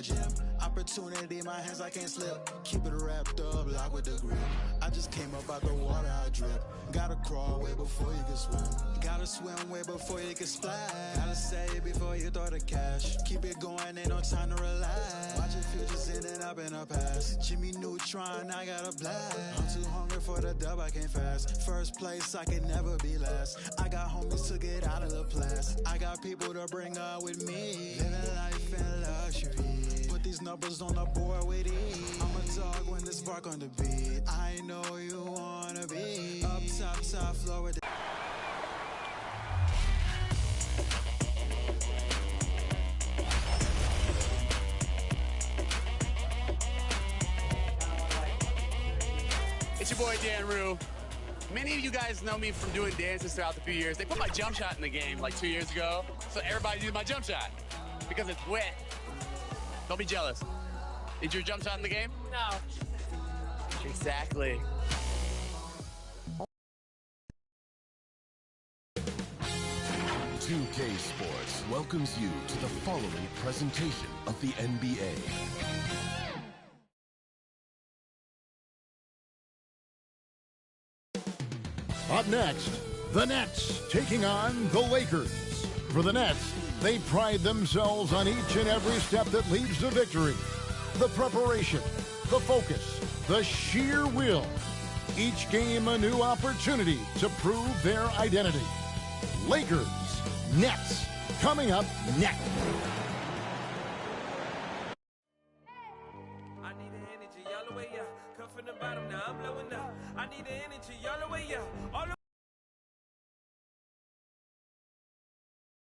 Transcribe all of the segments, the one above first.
gym. Opportunity in my hands, I can't slip. Keep it wrapped up, lock with the grip. I just came up out the water, I drip. Gotta crawl way before you can swim. Gotta swim way before you can splash. Gotta save before you throw the cash. Keep it going, ain't no time to relax. Watch your futures ending up in the past. Jimmy Neutron, I got a blast. I'm too hungry for the dub, I can't fast. First place, I can never be last. I got homies to get out of the past. I got people to bring up with me. Living life in luxury. Put these numbers on the board with ease. I'm a dog when this bark on the beat. I know you wanna be up top floor with the It's your boy Dan Rue. Many of you guys know me from doing dances throughout the few years. They put my jump shot in the game like 2 years ago, so everybody uses my jump shot because it's wet. Don't be jealous. Is your jump shot in the game? No. Exactly. .2K Sports welcomes you to the following presentation of the NBA. Up next, the Nets taking on the Lakers. For the Nets, they pride themselves on each and every step that leads to victory. The preparation, the focus, the sheer will. Each game a new opportunity to prove their identity. Lakers, Nets, coming up next. I need the energy all the way up. Come from the bottom, now I'm blowing up. I need the energy all the way up. All the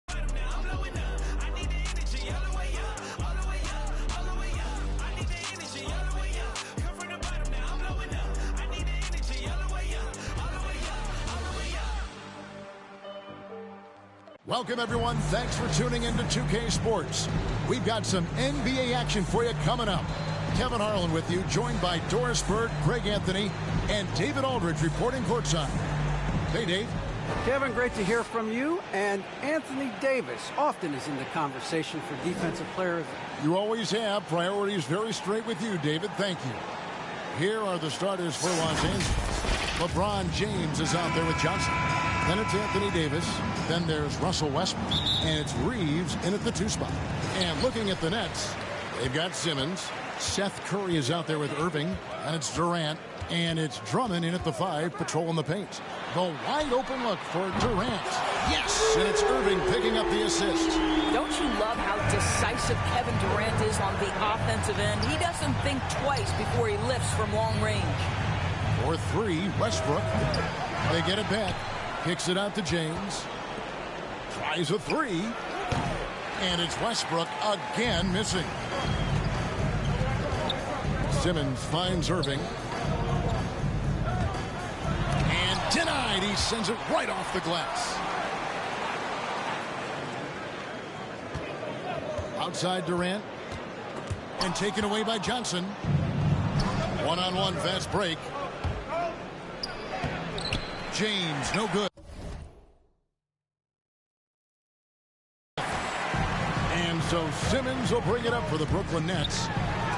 bottom, now I'm blowing up. I need the energy all the way up. All the way up, all the way up. I need the energy all the way up. Come from the bottom, now I'm blowing up. I need the energy all the way up. All the way up, all the way up. Welcome, everyone. Thanks for tuning into 2K Sports. We've got some NBA action for you coming up. Kevin Harlan with you, joined by Doris Bird, Greg Anthony, and David Aldridge reporting courtside. Hey, Dave. Kevin, great to hear from you. And Anthony Davis often is in the conversation for Defensive Player of the You always have. Priorities very straight with you, David. Thank you. Here are the starters for Los Angeles. LeBron James is out there with Johnson. Then it's Anthony Davis. Then there's Russell Westbrook. And it's Reeves in at the 2 spot. And looking at the Nets, they've got Simmons. Seth Curry is out there with Irving. And it's Durant. And it's Drummond in at the 5, patrolling the paint. The wide open look for Durant. Yes, and it's Irving picking up the assist. Don't you love how decisive Kevin Durant is on the offensive end? He doesn't think twice before he lifts from long range. For 3, Westbrook. They get it back. Kicks it out to James. Tries a 3. And it's Westbrook again missing. Simmons finds Irving. And denied. He sends it right off the glass. Outside Durant. And taken away by Johnson. One-on-one fast break. James, no good. And so Simmons will bring it up for the Brooklyn Nets.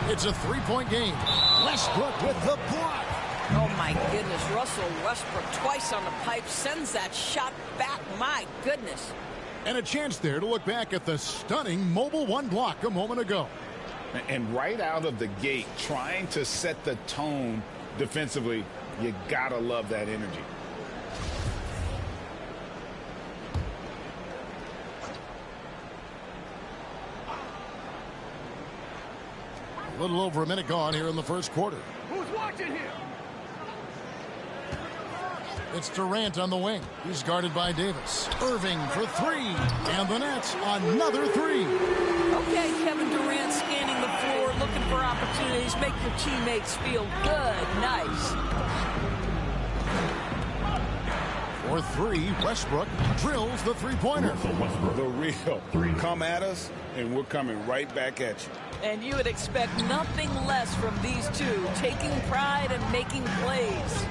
It's a 3-point game. Westbrook with the block. Oh, my goodness. Russell Westbrook twice on the pipe sends that shot back. My goodness. And a chance there to look back at the stunning mobile 1 block a moment ago. And right out of the gate, trying to set the tone defensively, you gotta love that energy. A little over a minute gone here in the first quarter. Who's watching here? It's Durant on the wing. He's guarded by Davis. Irving for 3. And the Nets, another 3. Okay, Kevin Durant scanning the floor, looking for opportunities. Make your teammates feel good. Nice. For 3, Westbrook drills the 3-pointer. The real. Come at us, and we're coming right back at you. And you would expect nothing less from these two, taking pride and making plays.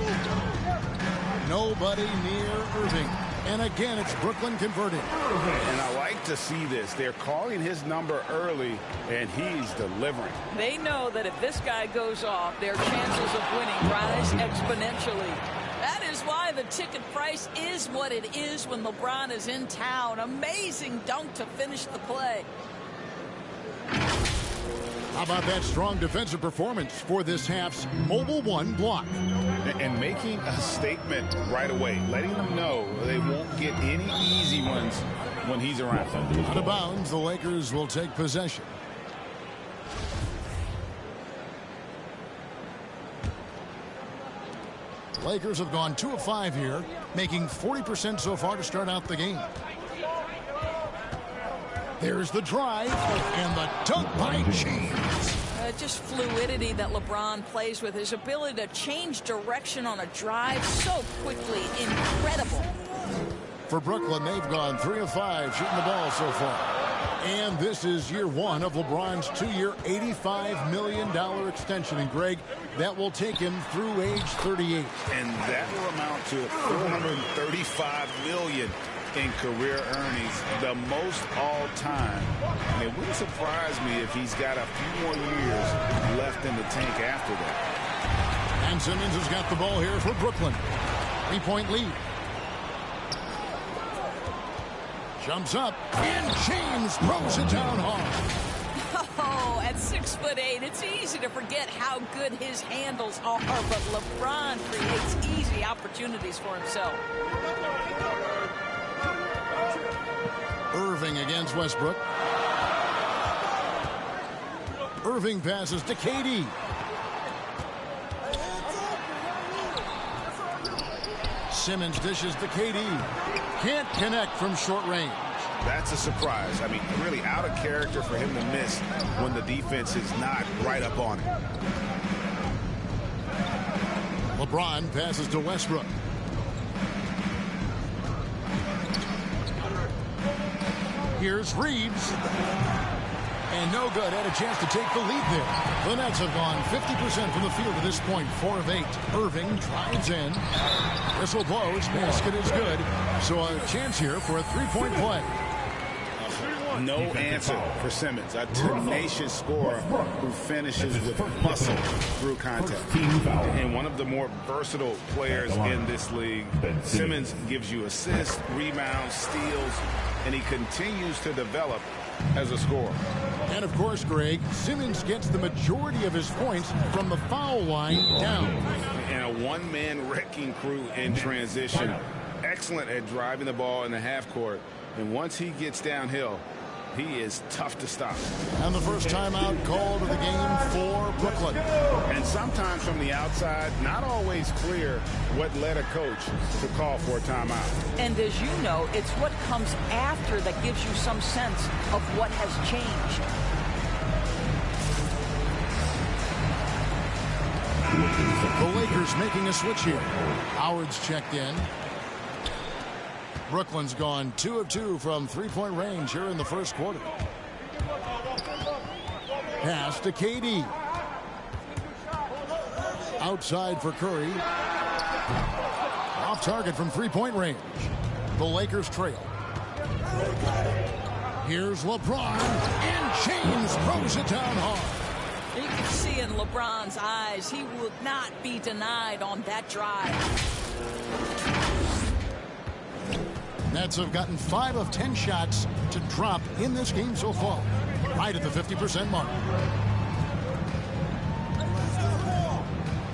Nobody near Irving. And again, it's Brooklyn converting. And I like to see this. They're calling his number early, and he's delivering. They know that if this guy goes off, their chances of winning rise exponentially. That is why the ticket price is what it is when LeBron is in town. Amazing dunk to finish the play. How about that strong defensive performance for this half's Mobile One block? And making a statement right away, letting them know they won't get any easy ones when he's around. Out of bounds, the Lakers will take possession. Lakers have gone 2 of 5 here, making 40% so far to start out the game. There's the drive, and the dunk by James. Just fluidity that LeBron plays with. His ability to change direction on a drive so quickly. Incredible. For Brooklyn, they've gone 3 of 5 shooting the ball so far. And this is year 1 of LeBron's 2-year, $85 million extension. And, Greg, that will take him through age 38. And that will amount to $435 million in career earnings, the most all time. And it wouldn't surprise me if he's got a few more years left in the tank after that. And Simmons has got the ball here for Brooklyn. 3-point lead. Jumps up, and James throws it down hard. Oh, at 6'8", it's easy to forget how good his handles are, but LeBron creates easy opportunities for himself. Irving against Westbrook. Irving passes to KD. Simmons dishes to KD. Can't connect from short range. That's a surprise. I mean, really out of character for him to miss when the defense is not right up on him. LeBron passes to Westbrook. Here's Reeves. And no good. Had a chance to take the lead there. The Nets have gone 50% from the field at this point. 4 of 8. Irving drives in. Whistle blows. Basket is good. So a chance here for a 3-point play. No answer for Simmons. A tenacious scorer who finishes with muscle through contact. And one of the more versatile players in this league. Simmons gives you assists, rebounds, steals, and he continues to develop as a scorer. And of course, Greg, Simmons gets the majority of his points from the foul line down. And a one-man wrecking crew in transition. Excellent at driving the ball in the half court. And once he gets downhill, he is tough to stop. And the first timeout called of the game for Brooklyn. And sometimes from the outside, not always clear what led a coach to call for a timeout. And as you know, it's what comes after that gives you some sense of what has changed. The Lakers making a switch here. Howard's checked in. Brooklyn's gone 2 of 2 from 3-point range here in the first quarter. Pass to KD. Outside for Curry. Off target from 3-point range. The Lakers trail. Here's LeBron, and James throws it down hard. You can see in LeBron's eyes, he would not be denied on that drive. Nets have gotten 5 of 10 shots to drop in this game so far. Right at the 50% mark.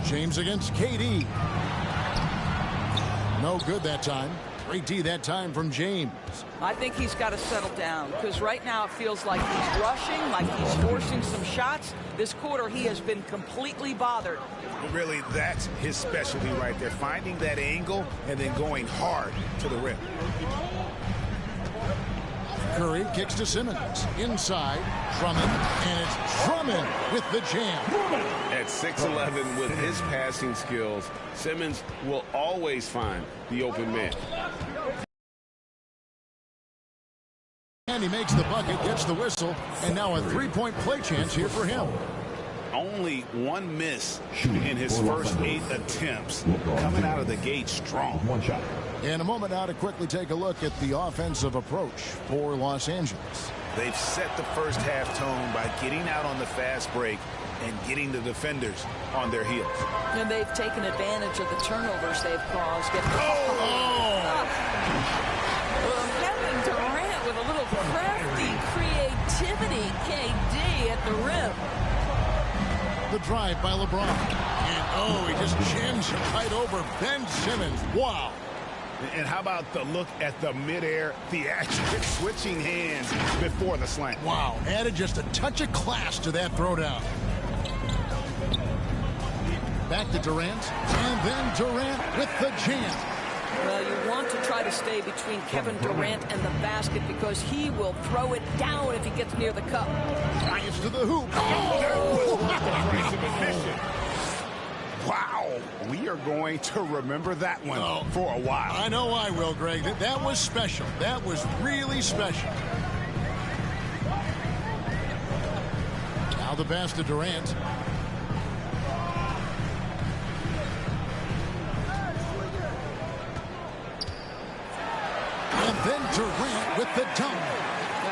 James against KD. No good that time. Great D that time from James. I think he's got to settle down because right now it feels like he's rushing, like he's forcing some shots. This quarter he has been completely bothered. Really, that's his specialty right there. Finding that angle and then going hard to the rim. Curry kicks to Simmons. Inside, Drummond, and it's Drummond with the jam. At 6'11", with his passing skills, Simmons will always find the open man. And he makes the bucket, gets the whistle, and now a 3-point play chance here for him. Only one miss in his first 8 attempts. Coming out of the gate strong. In a moment now to quickly take a look at the offensive approach for Los Angeles. They've set the first half tone by getting out on the fast break and getting the defenders on their heels. And they've taken advantage of the turnovers they've caused. Kevin Durant with a little crafty creativity. KD at the rim. The drive by LeBron. And, he just jams it right over Ben Simmons. Wow. And how about the look at the midair theatrics, switching hands before the slam. Wow. Added just a touch of class to that throwdown. Back to Durant. And then Durant with the jam. Well, you want to try to stay between Kevin Durant and the basket because he will throw it down if he gets near the cup. Drives to the hoop. Wow. We are going to remember that one for a while. I know I will, Greg. That was special. That was really special. Now the pass to Durant. And then Durant with the dunk.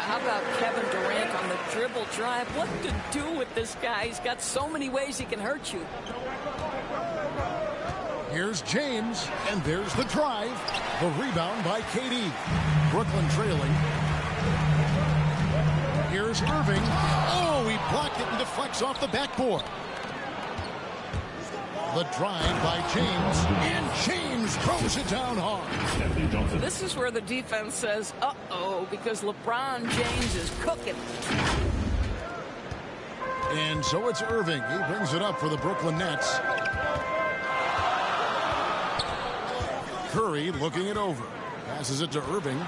How about Kevin Durant on the dribble drive? What to do with this guy? He's got so many ways he can hurt you. Here's James, and there's the drive. The rebound by KD. Brooklyn trailing. Here's Irving. He blocked it and deflects off the backboard. The drive by James, and James throws it down hard. This is where the defense says, uh-oh, because LeBron James is cooking. And so it's Irving. He brings it up for the Brooklyn Nets. Curry looking it over. Passes it to Irving.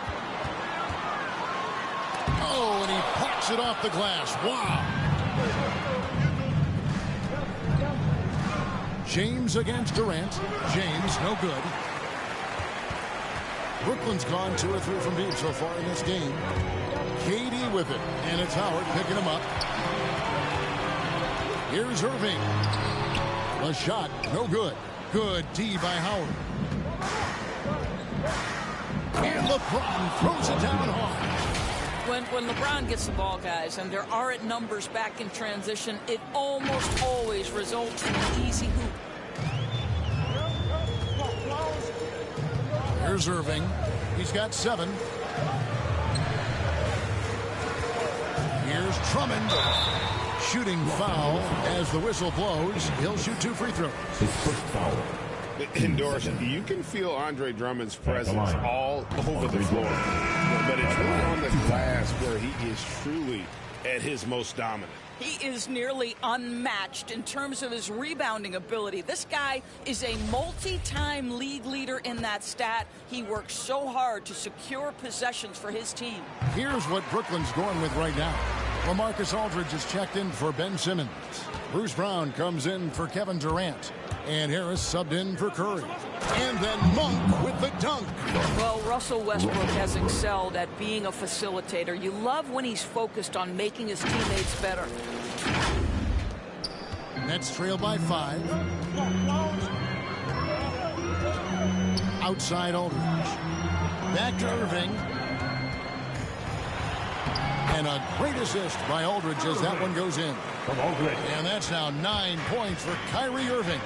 And he pops it off the glass. Wow. James against Durant. James, no good. Brooklyn's gone 2 or 3 from deep so far in this game. KD with it. And it's Howard picking him up. Here's Irving. A shot, no good. Good D by Howard. And LeBron throws it down hard. When LeBron gets the ball, guys, and there aren't numbers back in transition, it almost always results in an easy hoop. Here's Irving. He's got 7. Here's Drummond. Shooting foul as the whistle blows. He'll shoot 2 free throws. His first foul. Doris, you can feel Andre Drummond's presence all over the floor. But it's really on the glass where he is truly at his most dominant. He is nearly unmatched in terms of his rebounding ability. This guy is a multi-time league leader in that stat. He works so hard to secure possessions for his team. Here's what Brooklyn's going with right now. LaMarcus Aldridge is checked in for Ben Simmons. Bruce Brown comes in for Kevin Durant. And Harris subbed in for Curry. And then Monk with the dunk. Well, Russell Westbrook has excelled at being a facilitator. You love when he's focused on making his teammates better. Nets trail by 5. Outside Aldridge. Back to Irving. And a great assist by Aldridge as that one goes in. And that's now 9 points for Kyrie Irving.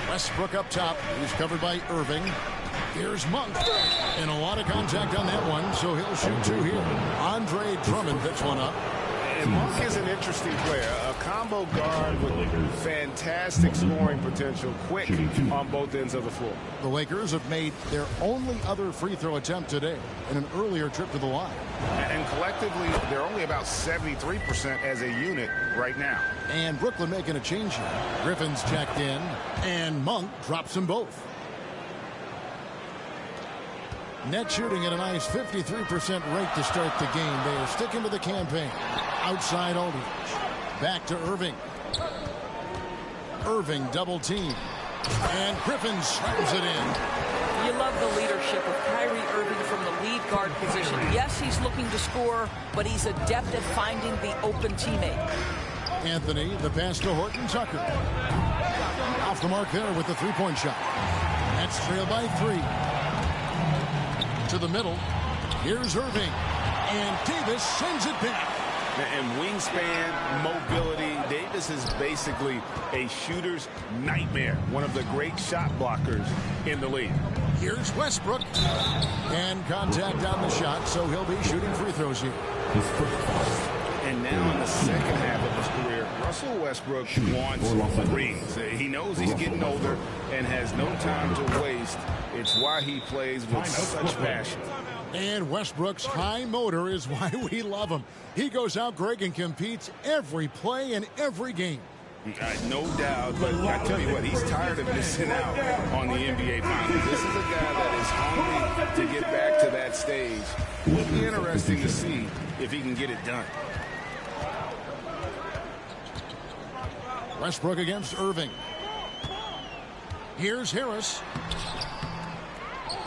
Westbrook up top. He's covered by Irving. Here's Monk. And a lot of contact on that one, so he'll shoot 2 here. Andre Drummond picks one up. And Monk is an interesting player. A combo guard with fantastic scoring potential, quick on both ends of the floor. The Lakers have made their only other free throw attempt today in an earlier trip to the line. And collectively, they're only about 73% as a unit right now. And Brooklyn making a change here. Griffin's checked in, and Monk drops them both. Net shooting at a nice 53% rate to start the game. They are sticking to the campaign. Outside Aldridge. Back to Irving. Irving double team. And Griffin slams it in. You love the leadership of Kyrie Irving from the lead guard position. Yes, he's looking to score, but he's adept at finding the open teammate. Anthony, the pass to Horton Tucker. Off the mark there with the three-point shot. Nets trail by 3. To the middle. Here's Irving. And Davis sends it back. And wingspan, mobility, Davis is basically a shooter's nightmare. One of the great shot blockers in the league. Here's Westbrook. And contact on the shot, so he'll be shooting free throws here. And now in the second half of his career, Russell Westbrook wants rings. He knows he's getting older and has no time to waste. It's why he plays with such passion. And Westbrook's high motor is why we love him. He goes out, Greg, and competes every play and every game. No doubt, but I tell you what, he's tired of missing out on the NBA Finals. This is a guy that is hungry to get back to that stage. It'll be interesting to see if he can get it done. Westbrook against Irving. Here's Harris.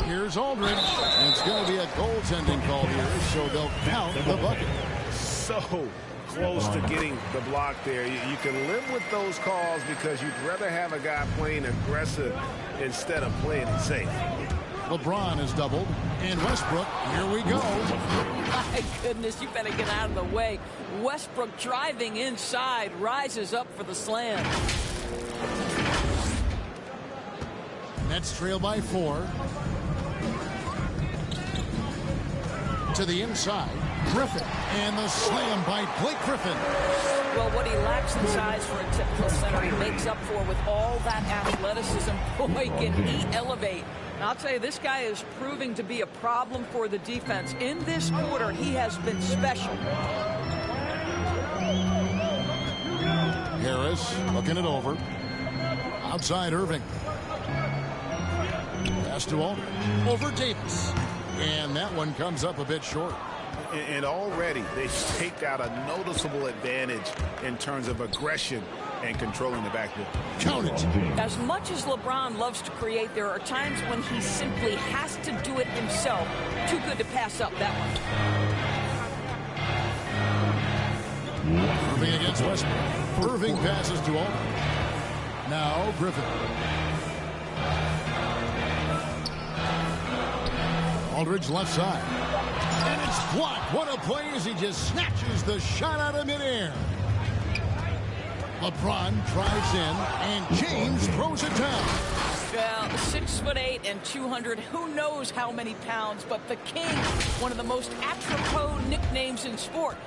Here's Aldridge. And it's going to be a goaltending call here, so they'll count the bucket. So close to getting the block there. You can live with those calls because you'd rather have a guy playing aggressive instead of playing it safe. LeBron is doubled. And Westbrook, here we go. My goodness, you better get out of the way. Westbrook driving inside, rises up for the slam. Nets trail by 4. To the inside, Griffin, and the slam by Blake Griffin. Well, what he lacks in size for a typical center, he makes up for with all that athleticism. Boy, can he elevate. And I'll tell you, this guy is proving to be a problem for the defense. In this quarter, he has been special. Harris looking it over. Outside Irving. Pass to Aldridge. Over Davis. And that one comes up a bit short. And already they take out a noticeable advantage in terms of aggression and controlling the backboard. Count it. As much as LeBron loves to create, there are times when he simply has to do it himself. Too good to pass up that one. Irving against Westbrook. Irving passes to Aldridge. Now Griffin. Aldridge left side. And it's blocked. What a play as he just snatches the shot out of midair. LeBron drives in, and James throws it down. Well, 6'8" and 200, who knows how many pounds, but the King, one of the most apropos nicknames in sport.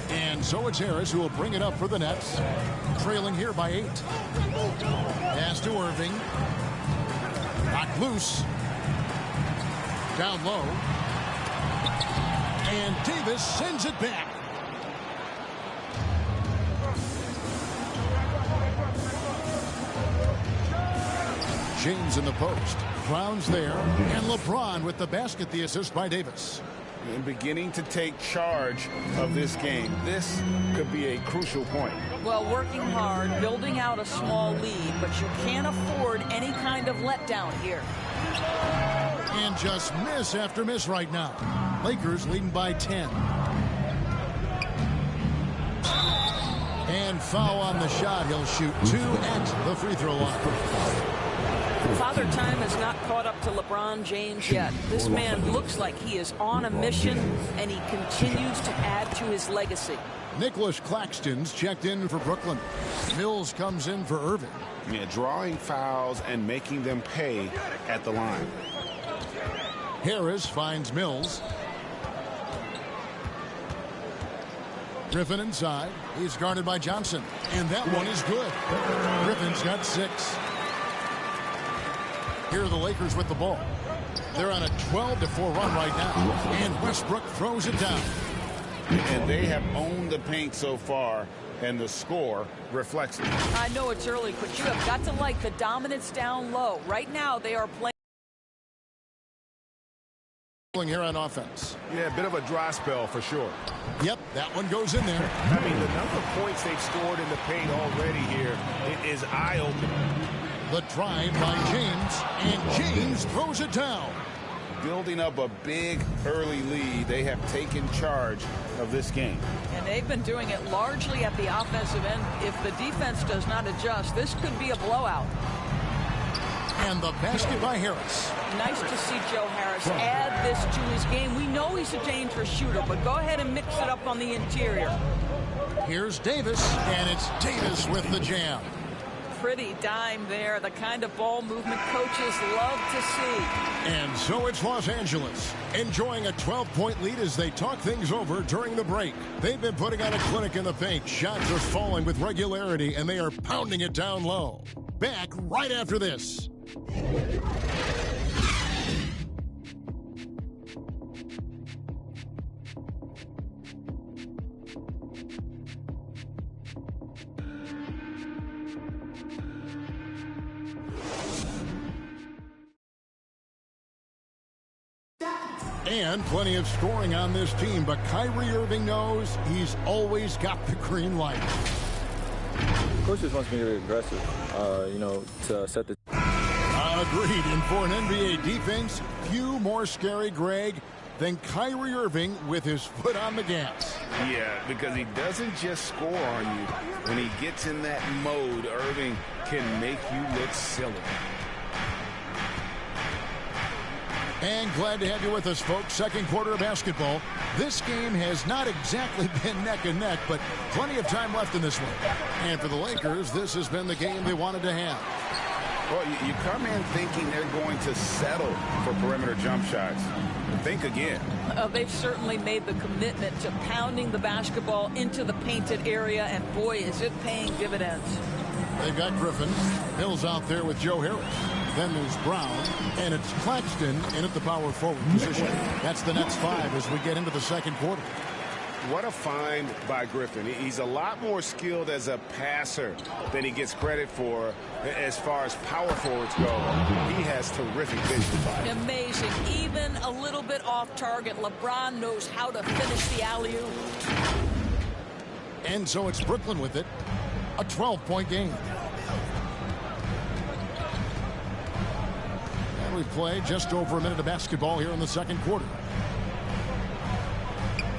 And so it's Harris who will bring it up for the Nets, trailing here by 8. Pass to Irving. Knocked loose. Down low. And Davis sends it back. James in the post. Brown's there. And LeBron with the basket, the assist by Davis. And beginning to take charge of this game. This could be a crucial point. Well, working hard, building out a small lead, but you can't afford any kind of letdown here. And just miss after miss right now. Lakers leading by 10. And foul on the shot. He'll shoot 2 at the free throw line. Father Time has not caught up to LeBron James yet. This man looks like he is on a mission, and he continues to add to his legacy. Nicholas Claxton's checked in for Brooklyn. Mills comes in for Irving. Yeah, drawing fouls and making them pay at the line. Harris finds Mills. Griffin inside. He's guarded by Johnson. And that one is good. Griffin's got 6. Here are the Lakers with the ball. They're on a 12-4 run right now. And Westbrook throws it down. And they have owned the paint so far, and the score reflects it. I know it's early, but you have got to like the dominance down low. Right now, they are playing Here on offense. Yeah, a bit of a dry spell for sure. Yep, that one goes in there. I mean, the number of points they've scored in the paint already here is eye-opening. The drive by James, and James throws it down. Building up a big early lead, they have taken charge of this game. And they've been doing it largely at the offensive end. If the defense does not adjust, this could be a blowout. And the basket by Harris. Nice to see Joe Harris add this to his game. We know he's a dangerous shooter, but go ahead and mix it up on the interior. Here's Davis, and it's Davis with the jam. Pretty dime there, the kind of ball movement coaches love to see. And so it's Los Angeles, enjoying a 12-point lead as they talk things over during the break. They've been putting on a clinic in the paint. Shots are falling with regularity, and they are pounding it down low. Back right after this. And plenty of scoring on this team, but Kyrie Irving knows he's always got the green light. Coach just wants me to be aggressive, to set the... Agreed, and for an NBA defense, few more scary, Greg, than Kyrie Irving with his foot on the gas. Yeah, because he doesn't just score on you. When he gets in that mode, Irving can make you look silly. And glad to have you with us, folks. Second quarter of basketball. This game has not exactly been neck and neck, but plenty of time left in this one. And for the Lakers, this has been the game they wanted to have. Well, you come in thinking they're going to settle for perimeter jump shots. Think again. They've certainly made the commitment to pounding the basketball into the painted area, and boy, is it paying dividends. They've got Griffin. Hill's out there with Joe Harris. Then there's Brown, and it's Claxton in at the power forward position. That's the Nets 5 as we get into the second quarter. What a find by Griffin. He's a lot more skilled as a passer than he gets credit for as far as power forwards go. He has terrific vision. Amazing. Even a little bit off target, LeBron knows how to finish the alley-oop. And so it's Brooklyn with it. A 12-point game. And we play just over a minute of basketball here in the second quarter.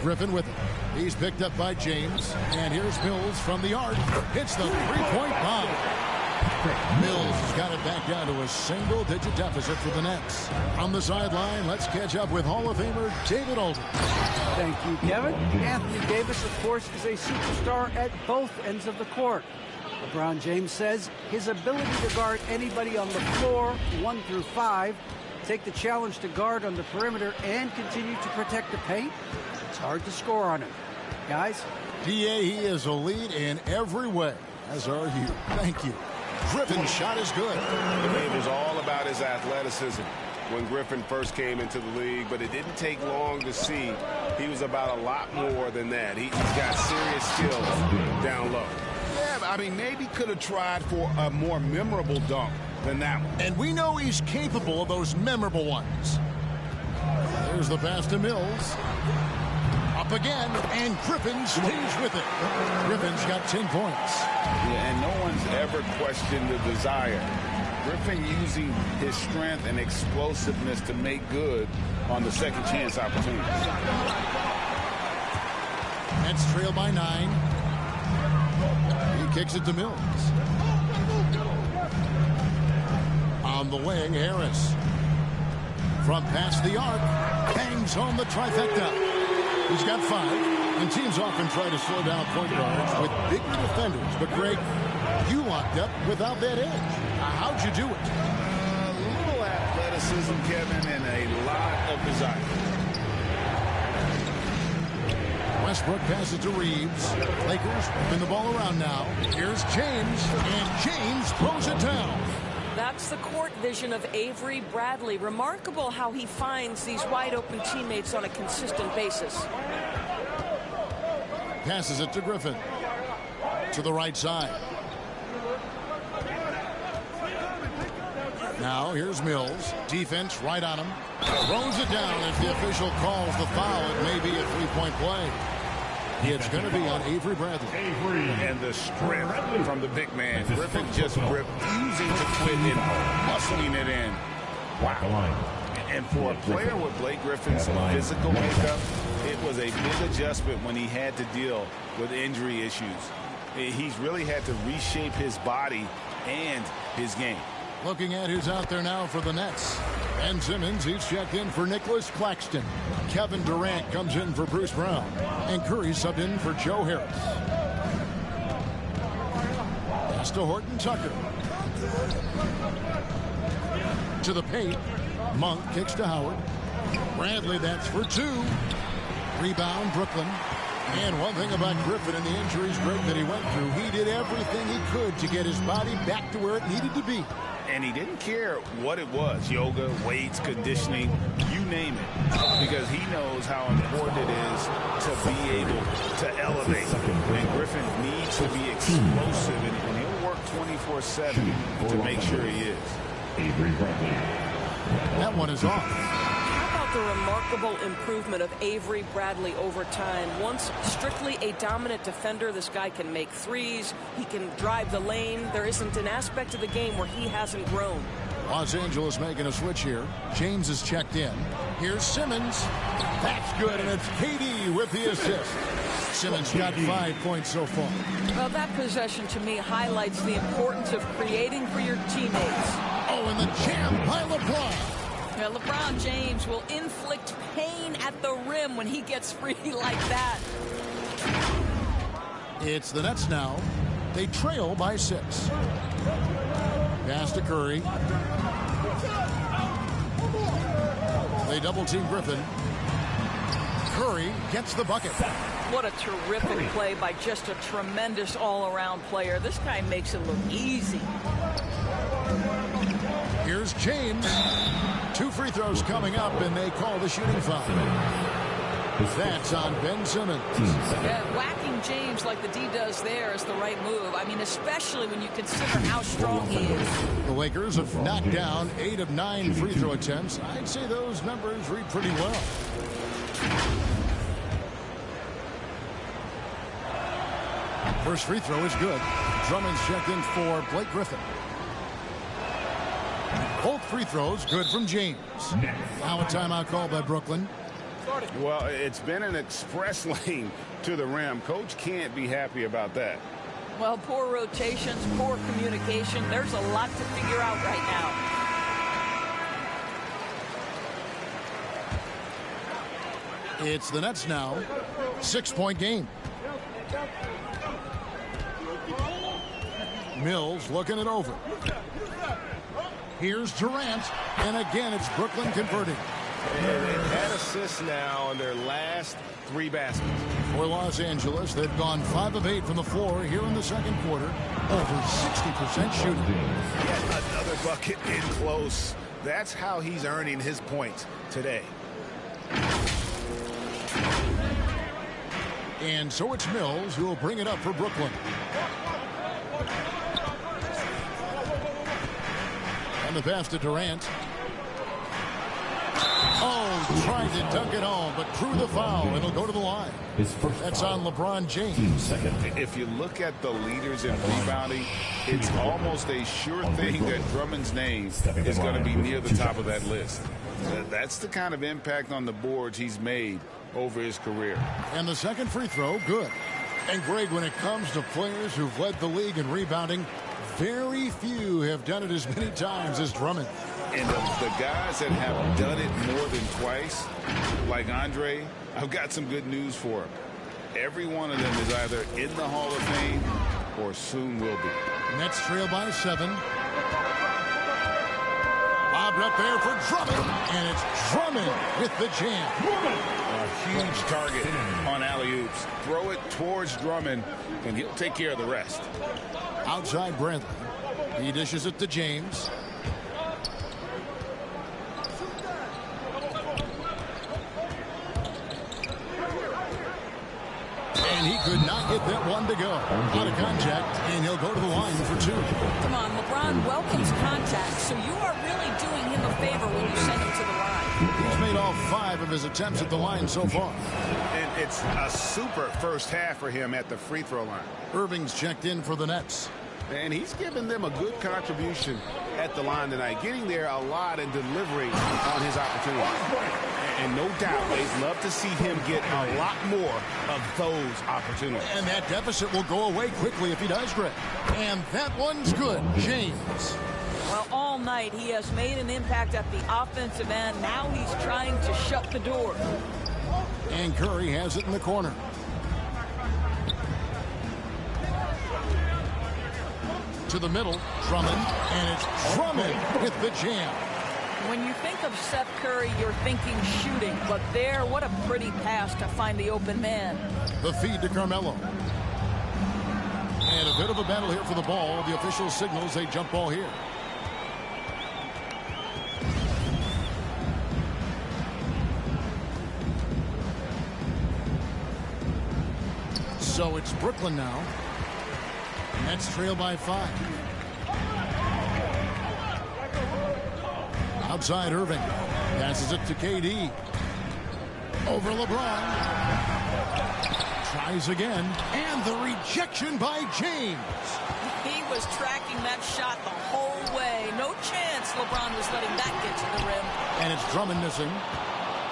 Griffin with it. He's picked up by James. And here's Mills from the arc. Hits the three-point bomb. Mills has got it back down to a single-digit deficit for the Nets. On the sideline, let's catch up with Hall of Famer David Aldridge. Thank you, Kevin. Anthony Davis, of course, is a superstar at both ends of the court. LeBron James says his ability to guard anybody on the floor, 1 through 5, take the challenge to guard on the perimeter and continue to protect the paint, it's hard to score on him. Guys? He is a lead in every way, as are you. Thank you. Griffin's shot is good. It was all about his athleticism when Griffin first came into the league, but it didn't take long to see he was about a lot more than that. He's got serious skills down low. Yeah, I mean, maybe could have tried for a more memorable dunk than that one. And we know he's capable of those memorable ones. There's the pass to Mills. Up again, and Griffin stays with it. Griffin's got 10 points. Yeah, and no one's ever questioned the desire. Griffin using his strength and explosiveness to make good on the second chance opportunities. Nets trail by 9. He kicks it to Mills. On the wing, Harris. From past the arc, bangs home the trifecta. He's got 5, and teams often try to slow down point guards with bigger defenders. But, Greg, you locked up without that edge. How'd you do it? A little athleticism, Kevin, and a lot of desire. Westbrook passes to Reeves. Lakers spin the ball around now. Here's James, and James throws it down. That's the court vision of Avery Bradley. Remarkable how he finds these wide-open teammates on a consistent basis. Passes it to Griffin. To the right side. Now here's Mills. Defense right on him. Throws it down. If the official calls the foul, it may be a three-point play. It's going to be on Avery Bradley. And the strength from the big man. Griffin just refusing to quit and muscling it in. Wow. And for a player with Blake Griffin's physical makeup, it was a big adjustment when he had to deal with injury issues. He's really had to reshape his body and his game. Looking at who's out there now for the Nets. Ben Simmons, he's checked in for Nicholas Claxton. Kevin Durant comes in for Bruce Brown. And Curry subbed in for Joe Harris. Pass to Horton Tucker. To the paint. Monk kicks to Howard. Bradley, that's for 2. Rebound, Brooklyn. And one thing about Griffin and the injuries break that he went through, he did everything he could to get his body back to where it needed to be. And he didn't care what it was, yoga, weights, conditioning, you name it, because he knows how important it is to be able to elevate. And Griffin needs to be explosive, and he'll work 24/7 to make sure he is. That one is off. How about the remarkable improvement of Avery Bradley over time? Once strictly a dominant defender, this guy can make threes. He can drive the lane. There isn't an aspect of the game where he hasn't grown. Los Angeles making a switch here. James is checked in. Here's Simmons. That's good, and it's KD with the assist. Simmons got 5 points so far. Well, that possession to me highlights the importance of creating for your teammates. Oh, and the jam by LeBron. Now, LeBron James will inflict pain at the rim when he gets free like that. It's the Nets now. They trail by 6. Pass to Curry. They double-team Griffin. Curry gets the bucket. What a terrific play by just a tremendous all-around player. This guy makes it look easy. Here's James. 2 free throws coming up, and they call the shooting foul. That's on Ben Simmons. Yeah, whacking James like the D does there is the right move. I mean, especially when you consider how strong he is. The Lakers have knocked down 8 of 9 free throw attempts. I'd say those numbers read pretty well. First free throw is good. Drummond's checked in for Blake Griffin. Both free throws good from James. Now a timeout called by Brooklyn. Well, it's been an express lane to the rim. Coach can't be happy about that. Well, poor rotations, poor communication. There's a lot to figure out right now. It's the Nets now. 6-point game. Mills looking it over. Here's Durant, and again it's Brooklyn converting. And they've had assists now on their last 3 baskets. For Los Angeles, they've gone 5 of 8 from the floor here in the second quarter. Over 60% shooting. Yet another bucket in close. That's how he's earning his points today. And so it's Mills who will bring it up for Brooklyn. And the pass to Durant. Oh, tried to dunk it home, but drew the foul. It'll go to the line. That's on LeBron James. If you look at the leaders in rebounding, it's almost a sure thing that Drummond's name is going to be near the top of that list. That's the kind of impact on the boards he's made over his career. And the second free throw, good. And Greg, when it comes to players who've led the league in rebounding, very few have done it as many times as Drummond. And the guys that have done it more than twice, like Andre, I've got some good news for him. Every one of them is either in the Hall of Fame or soon will be. Nets trail by 7. Lobbed up there for Drummond, and it's Drummond with the jam. A huge target on alley-oops. Throw it towards Drummond, and he'll take care of the rest. Outside Bradley. He dishes it to James. And he could not get that one to go. Out of contact, and he'll go to the line for 2. Come on, LeBron welcomes contact, so you are really doing him a favor when you send him to the line. He's made all 5 of his attempts at the line so far. It's a super first half for him at the free throw line. Irving's checked in for the Nets. And he's given them a good contribution at the line tonight, getting there a lot and delivering on his opportunities. And no doubt they'd love to see him get a lot more of those opportunities. And that deficit will go away quickly if he does, Greg. And that one's good. James. Well, all night he has made an impact at the offensive end. Now he's trying to shut the door. And Curry has it in the corner. To the middle, Drummond, and it's Drummond with the jam. When you think of Seth Curry, you're thinking shooting, but there, what a pretty pass to find the open man. The feed to Carmelo. And a bit of a battle here for the ball. The official signals a jump ball here. So it's Brooklyn now. Nets trail by 5. Outside Irving. Passes it to KD. Over LeBron. Tries again. And the rejection by James. He was tracking that shot the whole way. No chance LeBron was letting that get to the rim. And it's Drummond missing.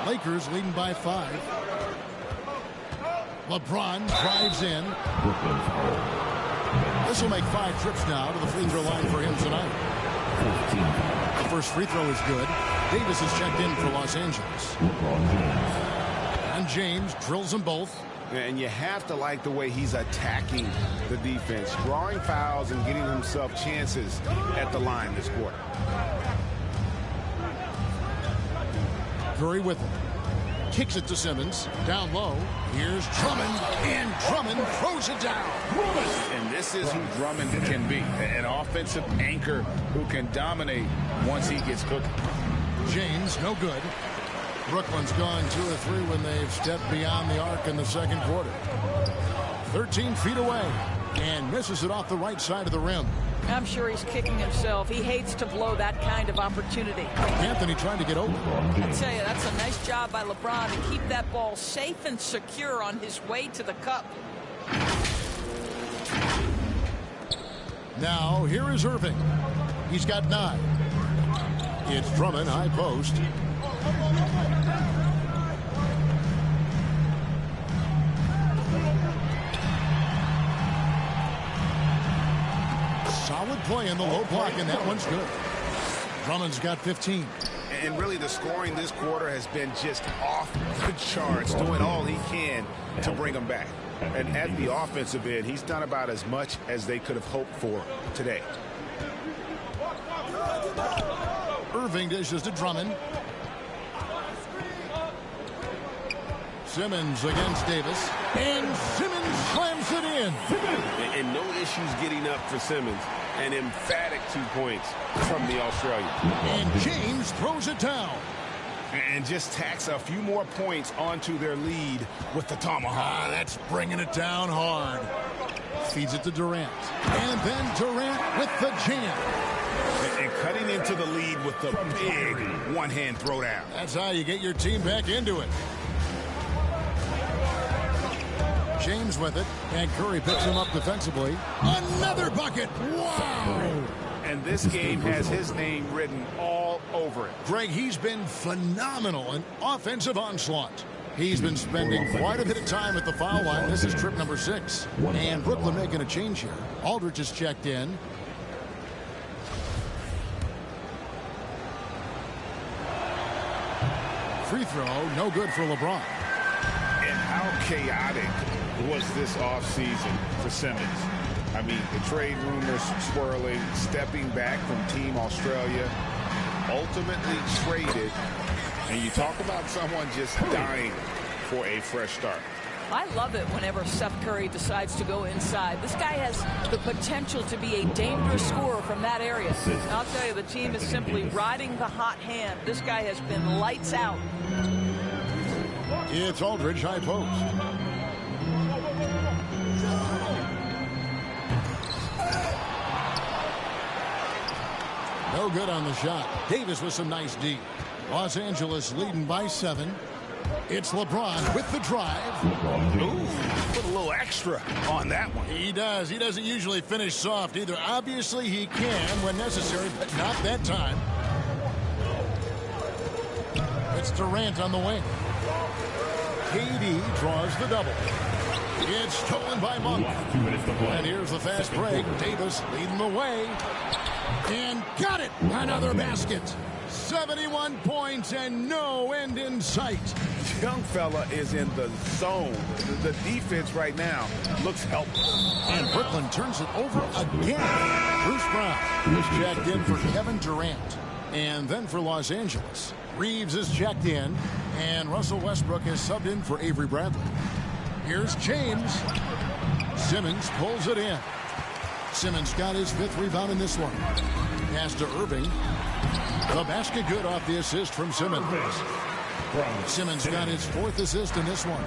Lakers leading by 5. LeBron drives in. This will make 5 trips now to the free throw line for him tonight. The first free throw is good. Davis is checked in for Los Angeles. And James drills them both. And you have to like the way he's attacking the defense, drawing fouls and getting himself chances at the line this quarter. Curry with it. Kicks it to Simmons. Down low. Here's Drummond. And Drummond throws it down. And this is who Drummond can be. An offensive anchor who can dominate once he gets cooking. James, no good. Brooklyn's gone 2 or 3 when they've stepped beyond the arc in the second quarter. 13 feet away. And misses it off the right side of the rim. I'm sure he's kicking himself. He hates to blow that kind of opportunity. Anthony trying to get open. I tell you, that's a nice job by LeBron to keep that ball safe and secure on his way to the cup. Now, here is Irving. He's got 9. It's Drummond, high post. Solid play in the low block, and that one's good. Drummond's got 15. And really the scoring this quarter has been just off the charts, doing all he can to bring them back. And at the offensive end, he's done about as much as they could have hoped for today. Irving dishes to Drummond. Simmons against Davis. And Simmons slams it in. And no issues getting up for Simmons. An emphatic 2 points from the Australian. And James throws it down. And just tacks a few more points onto their lead with the tomahawk. That's bringing it down hard. Feeds it to Durant. And then Durant with the jam. And cutting into the lead with the big one-hand throwdown. That's how you get your team back into it. James with it, and Curry picks him up defensively. Another bucket! Wow! And this game has his name written all over it. Greg, he's been phenomenal in offensive onslaught. He's been spending quite a bit of time at the foul line. This is trip number 6. And Brooklyn making a change here. Aldridge is checked in. Free throw, no good for LeBron. And how chaotic was this offseason for Simmons? I mean, the trade rumors swirling, stepping back from Team Australia, ultimately traded. And you talk about someone just dying for a fresh start. I love it whenever Seth Curry decides to go inside. This guy has the potential to be a dangerous scorer from that area. And I'll tell you, the team is simply riding the hot hand. This guy has been lights out. It's Aldridge, high post. No good on the shot. Davis with some nice D. Los Angeles leading by 7. It's LeBron with the drive. Ooh, put a little extra on that one. He does. He doesn't usually finish soft either. Obviously, he can when necessary, but not that time. It's Durant on the wing. KD draws the double. It's stolen by Monk. And here's the fast break. Davis leading the way. And got it. Another basket. 71 points and no end in sight. Young fella is in the zone. The defense right now looks helpless. And Brooklyn turns it over again. Bruce Brown is checked in for Kevin Durant. And then for Los Angeles, Reeves is checked in. And Russell Westbrook is subbed in for Avery Bradley. Here's James. Simmons pulls it in. Simmons got his 5th rebound in this one. Pass to Irving. The basket good off the assist from Simmons. Simmons got his 4th assist in this one.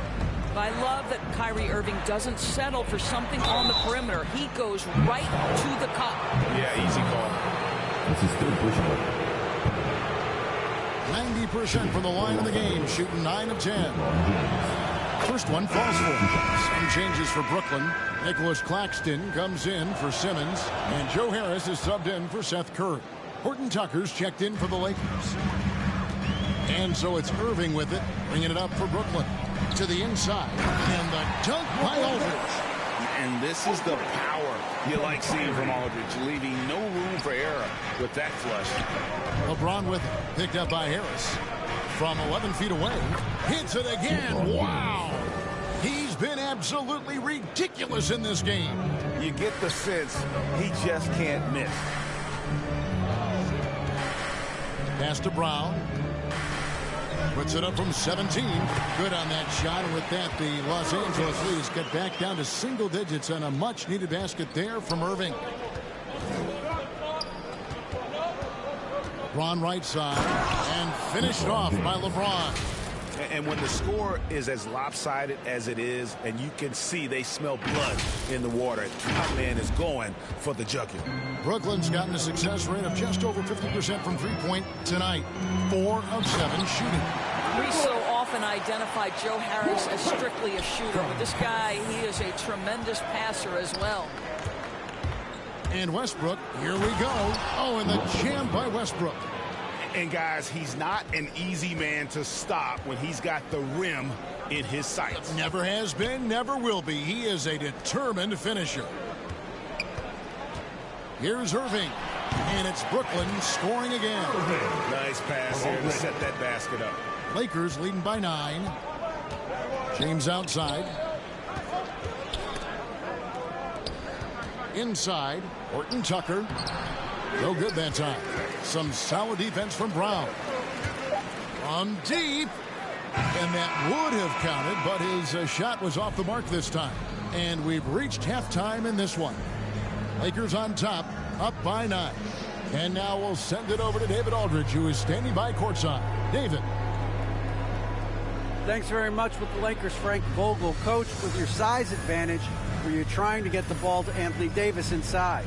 I love that Kyrie Irving doesn't settle for something on the perimeter. He goes right to the cup. Yeah, easy call. This is 3rd push-up. 90% from the line of the game, shooting 9 of 10. First one falls for him. Some changes for Brooklyn. Nicholas Claxton comes in for Simmons. And Joe Harris is subbed in for Seth Curry. Horton Tucker's checked in for the Lakers. And so it's Irving with it, bringing it up for Brooklyn. To the inside. And the dunk by Aldridge. And this is the power you like seeing from Aldridge, leaving no room for error with that flush. LeBron with it, picked up by Harris. From 11 feet away, hits it again. Wow! He's been absolutely ridiculous in this game. You get the sense he just can't miss. Pass to Brown. Puts it up from 17. Good on that shot. And with that, the Los Angeles Leafs get back down to single digits on a much-needed basket there from Irving. LeBron right side. And finished off by LeBron. And when the score is as lopsided as it is, and you can see they smell blood in the water, top man is going for the jugular. Brooklyn's gotten a success rate of just over 50% from three-point tonight. 4 of 7 shooting. We so often identify Joe Harris as strictly a shooter, but this guy, he is a tremendous passer as well. And Westbrook, here we go. Oh, and the jam by Westbrook. And guys, he's not an easy man to stop when he's got the rim in his sights. Never has been, never will be. He is a determined finisher. Here's Irving. And it's Brooklyn scoring again. Nice pass here to set that basket up. Lakers leading by 9. James outside. Inside, Horton Tucker. No good that time. Some solid defense from Brown. From deep. And that would have counted, but his shot was off the mark this time. And we've reached halftime in this one. Lakers on top, up by 9. And now we'll send it over to David Aldridge, who is standing by courtside. David. Thanks very much with the Lakers, Frank Vogel. Coach, with your size advantage, were you trying to get the ball to Anthony Davis inside?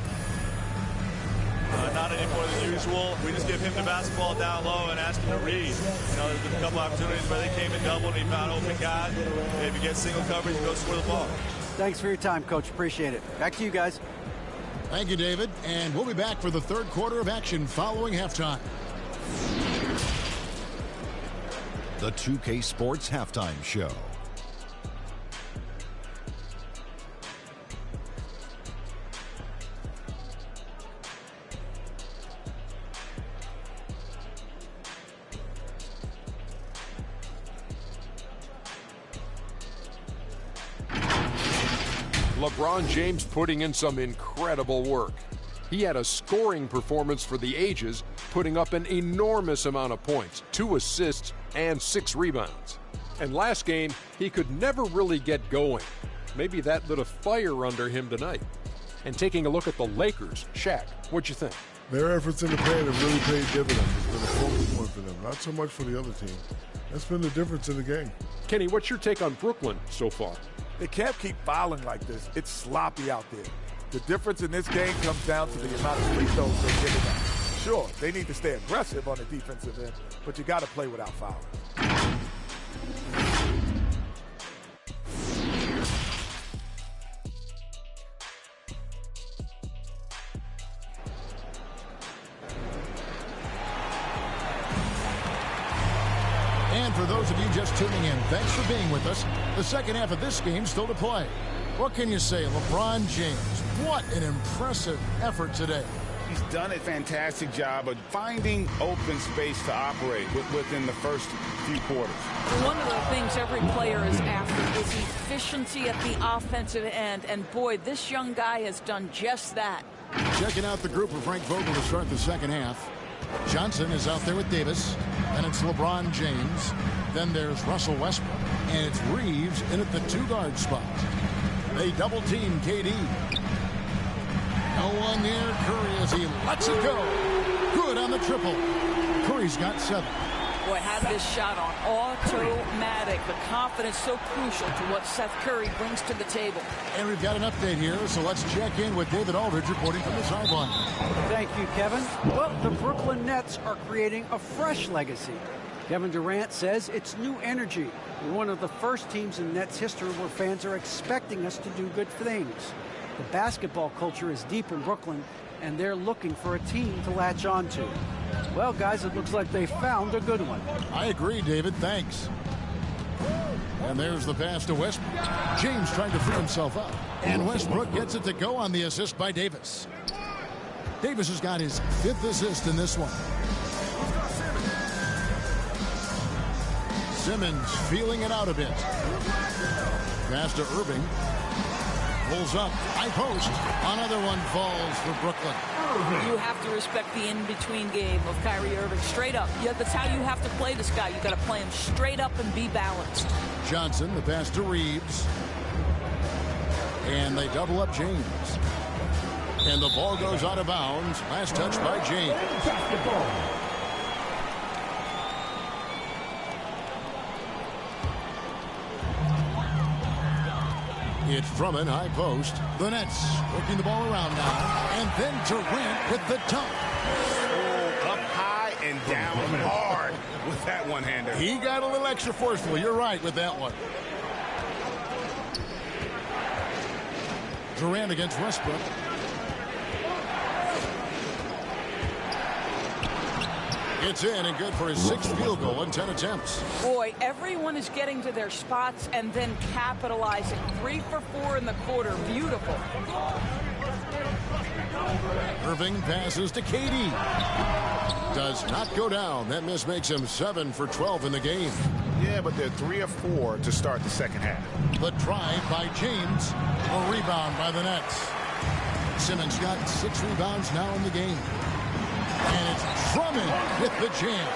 Not any more than usual. We just give him the basketball down low and ask him to read. You know, there's been a couple opportunities where they came in double and he found open guys. If you get single coverage, you go score the ball. Thanks for your time, Coach. Appreciate it. Back to you guys. Thank you, David. And we'll be back for the third quarter of action following halftime. The 2K Sports Halftime Show. LeBron James putting in some incredible work. He had a scoring performance for the ages, putting up an enormous amount of points, 2 assists, and 6 rebounds. And last game, he could never really get going. Maybe that lit a fire under him tonight. And taking a look at the Lakers, Shaq, what'd you think? Their efforts in the paint have really paid dividends. It's been a focus point for them, not so much for the other team. That's been the difference in the game. Kenny, what's your take on Brooklyn so far? They can't keep fouling like this. It's sloppy out there. The difference in this game comes down to the amount of free throws they're giving up. Sure, they need to stay aggressive on the defensive end, but you got to play without fouling. for those of you just tuning in, thanks for being with us. The second half of this game still to play. What can you say? LeBron James, what an impressive effort today. He's done a fantastic job of finding open space to operate within the first few quarters. One of the things every player is after is efficiency at the offensive end. And boy, this young guy has done just that. Checking out the group of Frank Vogel to start the second half. Johnson is out there with Davis. And it's LeBron James. Then there's Russell Westbrook. And it's Reeves in at the 2-guard spot. They double team KD. No one near Curry as he lets it go. Good on the triple. Curry's got 7. Boy, had this shot on automatic. The confidence so crucial to what Seth Curry brings to the table. And we've got an update here, so let's check in with David Aldridge reporting from the sideline. Thank you, Kevin. Well, the Brooklyn Nets are creating a fresh legacy. Kevin Durant says it's new energy. We're one of the first teams in Nets history where fans are expecting us to do good things. The basketball culture is deep in Brooklyn, and they're looking for a team to latch on to. Well, guys, it looks like they found a good one. I agree, David. Thanks. And there's the pass to Westbrook. James trying to free himself up. And Westbrook gets it to go on the assist by Davis. Davis has got his 5th assist in this one. Simmons feeling it out a bit. Pass to Irving. Pulls up, high post. Another one falls for Brooklyn. You have to respect the in-between game of Kyrie Irving. Straight up. Yeah, that's how you have to play this guy. You got to play him straight up and be balanced. Johnson, the pass to Reeves. And they double up James. And the ball goes out of bounds. Last touch by James. It's Drummond, high post. The Nets working the ball around now. And then Durant with the dunk. Oh, up high and down hard with that one-hander. He got a little extra forceful. You're right with that one. Durant against Westbrook. It's in and good for his 6th field goal in 10 attempts. Boy, everyone is getting to their spots and then capitalizing. 3 for 4 in the quarter. Beautiful. Irving passes to KD. Does not go down. That miss makes him 7 for 12 in the game. Yeah, but they're 3 of 4 to start the second half. The drive by James. A rebound by the Nets. Simmons got 6 rebounds now in the game. And it's Drummond with the jam.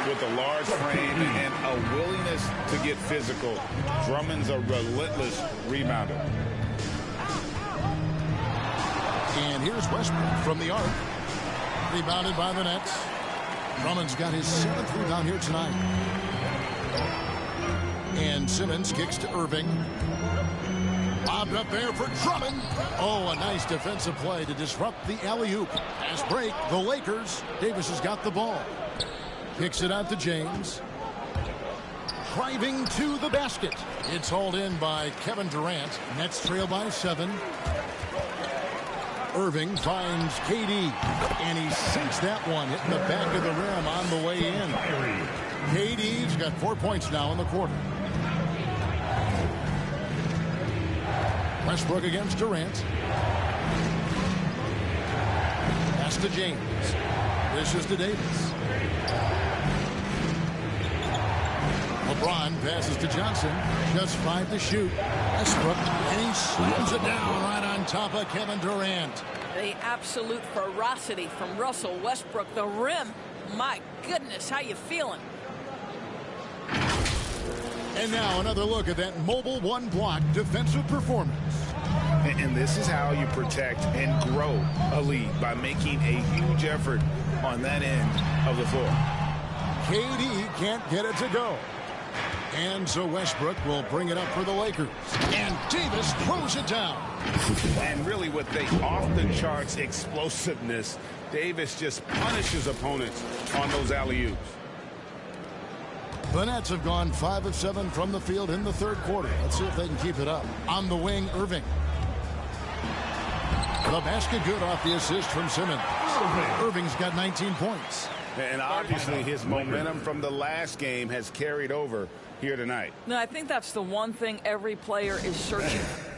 With a large frame and a willingness to get physical, Drummond's a relentless rebounder. And here's Westbrook from the arc. Rebounded by the Nets. Drummond's got his 7th rebound here tonight. And Simmons kicks to Irving. Bobbed up there for Drummond. Oh, a nice defensive play to disrupt the alley-oop. Fast break, the Lakers. Davis has got the ball. Kicks it out to James. Driving to the basket. It's hauled in by Kevin Durant. Nets trail by 7. Irving finds KD. And he sinks that one, hitting the back of the rim on the way in. KD's got 4 points now in the quarter. Westbrook against Durant. Pass to James. This is to Davis. LeBron passes to Johnson. Just 5 to shoot. Westbrook, and he slams it down right on top of Kevin Durant. The absolute ferocity from Russell Westbrook. The rim. My goodness, how you feeling? And now another look at that mobile one-block defensive performance. And this is how you protect and grow a lead, by making a huge effort on that end of the floor. KD can't get it to go. And so Westbrook will bring it up for the Lakers. And Davis throws it down. And really with the off-the-charts explosiveness, Davis just punishes opponents on those alley-oops. The Nets have gone 5 of 7 from the field in the 3rd quarter. Let's see if they can keep it up. On the wing, Irving. The basket good off the assist from Simmons. Irving's got 19 points. And obviously his momentum from the last game has carried over here tonight. No, I think that's the one thing every player is searching for.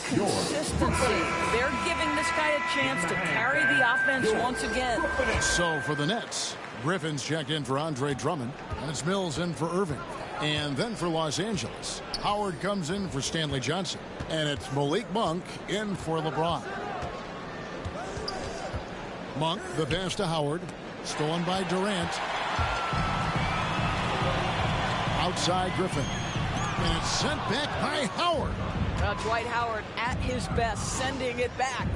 Consistency. They're giving this guy a chance to carry the offense once again. So for the Nets, Griffin's checked in for Andre Drummond, and it's Mills in for Irving. And then for Los Angeles, Howard comes in for Stanley Johnson, and it's Malik Monk in for LeBron. Monk, the pass to Howard, stolen by Durant. Outside Griffin, and it's sent back by Howard. Dwight Howard at his best, sending it back.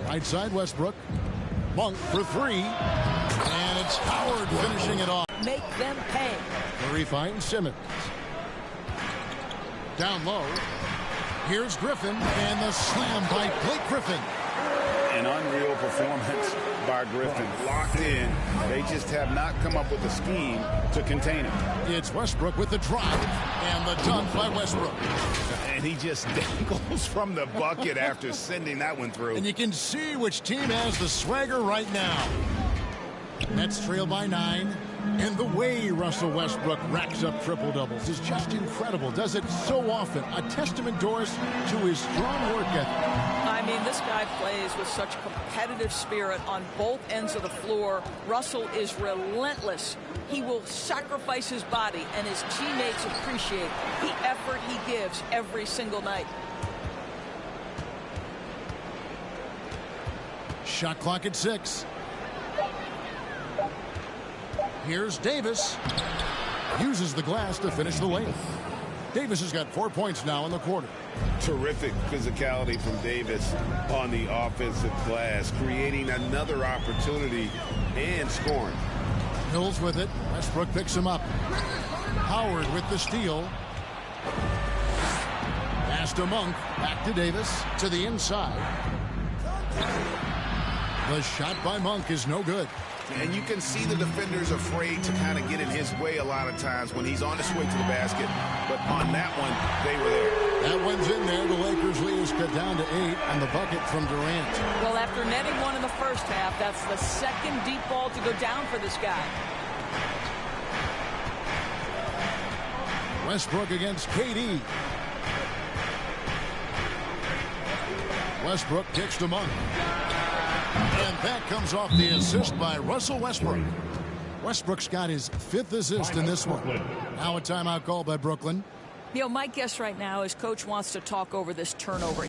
Right side Westbrook. Monk for three. And it's Howard finishing it off. Make them pay. Murray finds Simmons. Down low. Here's Griffin. And the slam by Blake Griffin. An unreal performance by Griffin. Locked in. They just have not come up with a scheme to contain him. It's Westbrook with the drive. And the dunk by Westbrook. And he just dangles from the bucket after sending that one through. And you can see which team has the swagger right now. Nets trail by 9. And the way Russell Westbrook racks up triple-doubles is just incredible. Does it so often. A testament, Doris, to his strong work ethic. I mean, this guy plays with such competitive spirit on both ends of the floor. Russell is relentless. He will sacrifice his body, and his teammates appreciate the effort he gives every single night. Shot clock at 6. Here's Davis. Uses the glass to finish the lane. Davis has got 4 points now in the quarter. Terrific physicality from Davis on the offensive glass, creating another opportunity and scoring. Mills with it. Westbrook picks him up. Howard with the steal. Pass to Monk. Back to Davis. To the inside. The shot by Monk is no good. And you can see the defenders afraid to kind of get in his way a lot of times when he's on his way to the basket. But on that one, they were there. That one's in there. The Lakers lead is cut down to 8 on the bucket from Durant. Well, after netting one in the first half, that's the second deep ball to go down for this guy. Westbrook against KD. Westbrook kicks to Monk. And that comes off the assist by Russell Westbrook. Westbrook's got his 5th assist in this one. Now a timeout call by Brooklyn. You know, my guess right now is Coach wants to talk over this turnover.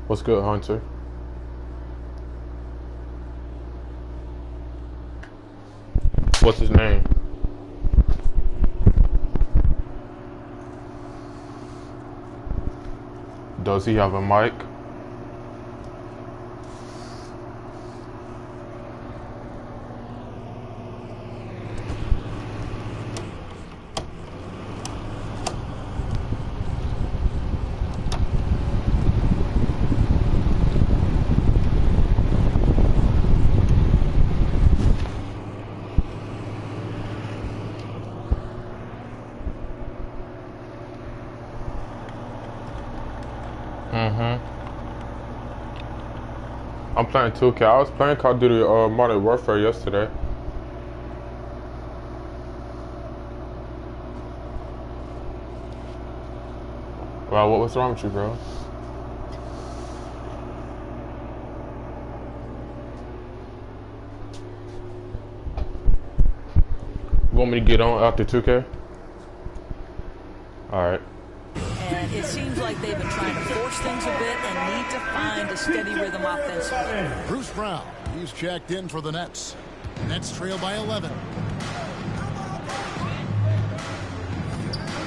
What's good, Hunter? What's his name? Does he have a mic? I'm playing 2K. I was playing Call of Duty Modern Warfare yesterday. Wow, what's wrong with you, bro? You want me to get on after 2K? Alright. And it seems like they've been trying to force things a bit and need to find a steady rhythm offensively. Bruce Brown, he's checked in for the Nets. Nets trail by 11.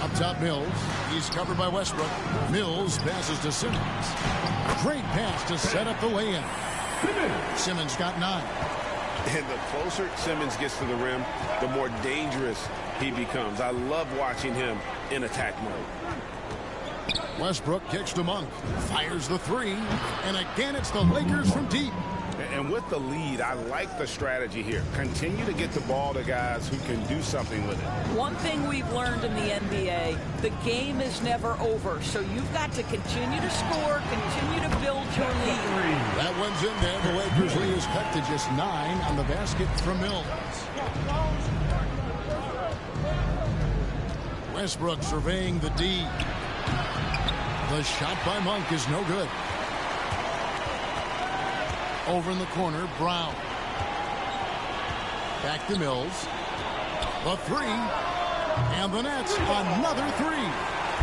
Up top, Mills. He's covered by Westbrook. Mills passes to Simmons. Great pass to set up the lay-in. Simmons got 9. And the closer Simmons gets to the rim, the more dangerous he becomes. I love watching him in attack mode. Westbrook kicks to Monk. Fires the 3. And again, it's the Lakers from deep. And with the lead, I like the strategy here. Continue to get the ball to guys who can do something with it. One thing we've learned in the NBA, the game is never over. So you've got to continue to score, continue to build your lead. That one's in there. The Lakers lead is cut to just 9 on the basket from Mills. Westbrook surveying the D. The shot by Monk is no good. Over in the corner, Brown. Back to Mills. The 3. And the Nets, another 3.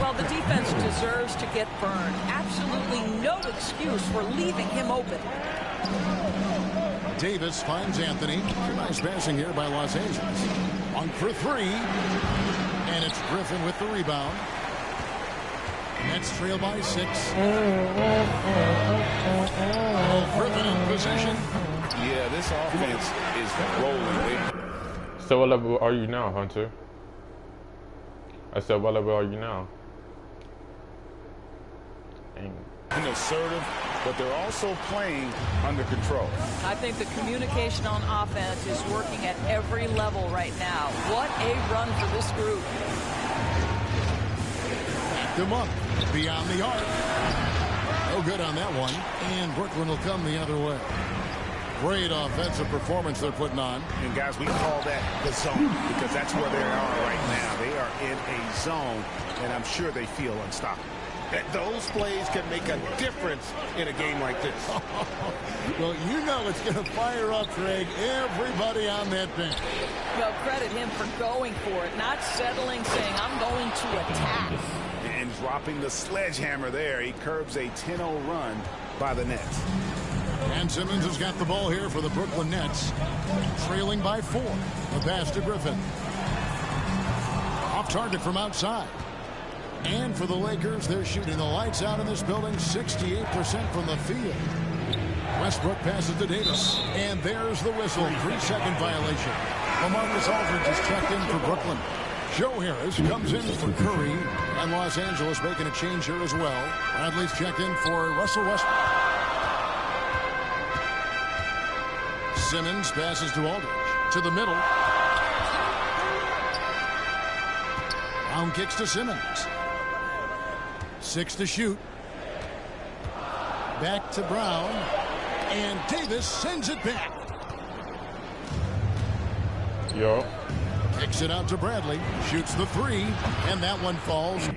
Well, the defense deserves to get burned. Absolutely no excuse for leaving him open. Davis finds Anthony. Nice passing here by Los Angeles. Monk for 3. And it's Griffin with the rebound. Nets trail by 6. Griffin in position. Yeah, this offense is rolling. So what level are you now, Hunter? I said, what level are you now? Dang. An assertive, but they're also playing under control. I think the communication on offense is working at every level right now. What a run for this group. Them up beyond the arc. No good on that one. And Brooklyn will come the other way. Great offensive performance they're putting on. And guys, we call that the zone because that's where they are right now. They are in a zone, and I'm sure they feel unstoppable. Those plays can make a difference in a game like this. Well, you know it's going to fire up, Craig, everybody on that bench. Well, credit him for going for it, not settling, saying, I'm going to attack. And dropping the sledgehammer there. He curbs a 10-0 run by the Nets. And Simmons has got the ball here for the Brooklyn Nets. Trailing by 4. The pass to Griffin. Off target from outside. And for the Lakers, they're shooting the lights out in this building, 68% from the field. Westbrook passes to Davis. And there's the whistle. 3-second violation. LaMarcus Aldridge is checked in for Brooklyn. Joe Harris comes in for Curry. And Los Angeles making a change here as well. Bradley's checked in for Russell Westbrook. Simmons passes to Aldridge. To the middle. Brown kicks to Simmons. 6 to shoot. Back to Brown. And Davis sends it back. Yo. Kicks it out to Bradley. Shoots the 3. And that one falls.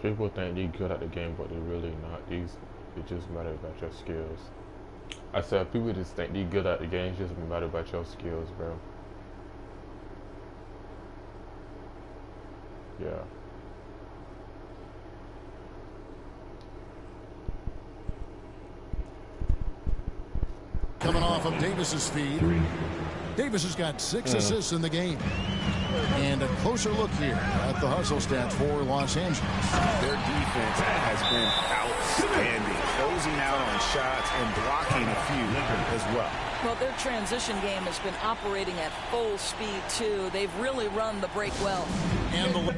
People think they're good at the game, but they're really not. It just matter about your skills. I said people just think they're good at the game, it just matter about your skills, bro. Yeah. Coming off of Davis's feed. Davis has got 6 assists in the game. And a closer look here at the hustle stats for Los Angeles. Their defense has been outstanding, closing out on shots and blocking a few as well. Well, their transition game has been operating at full speed, too. They've really run the break well. And the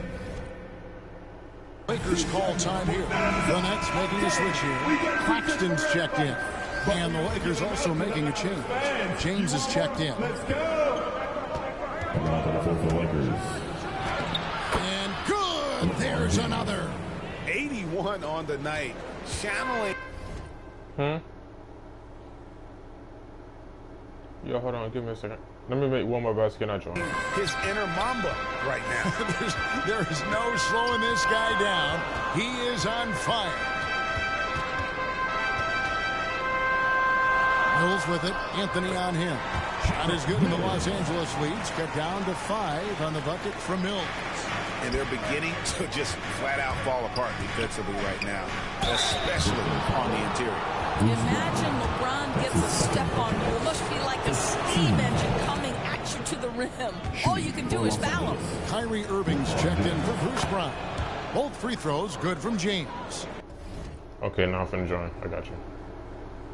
Lakers call time here. The Nets making a switch here. Claxton's checked in. And the Lakers also making a change. James is checked in. And good! There's another. 81 on the night. Channeling. Yo, hold on. Give me a second. Let me make one more basket and I join. His inner Mamba right now. there is no slowing this guy down. He is on fire. Mills with it. Anthony on him. Shot is good in the Los Angeles leads. Cut down to 5 on the bucket from Mills. And they're beginning to just flat out fall apart defensively right now, especially on the interior. Imagine LeBron gets a step on you. It must be like a steam engine coming at you to the rim. All you can do is foul him. Kyrie Irving's checked in for Bruce Brown. Both free throws good from James. Okay, now I'm finna join. I got you.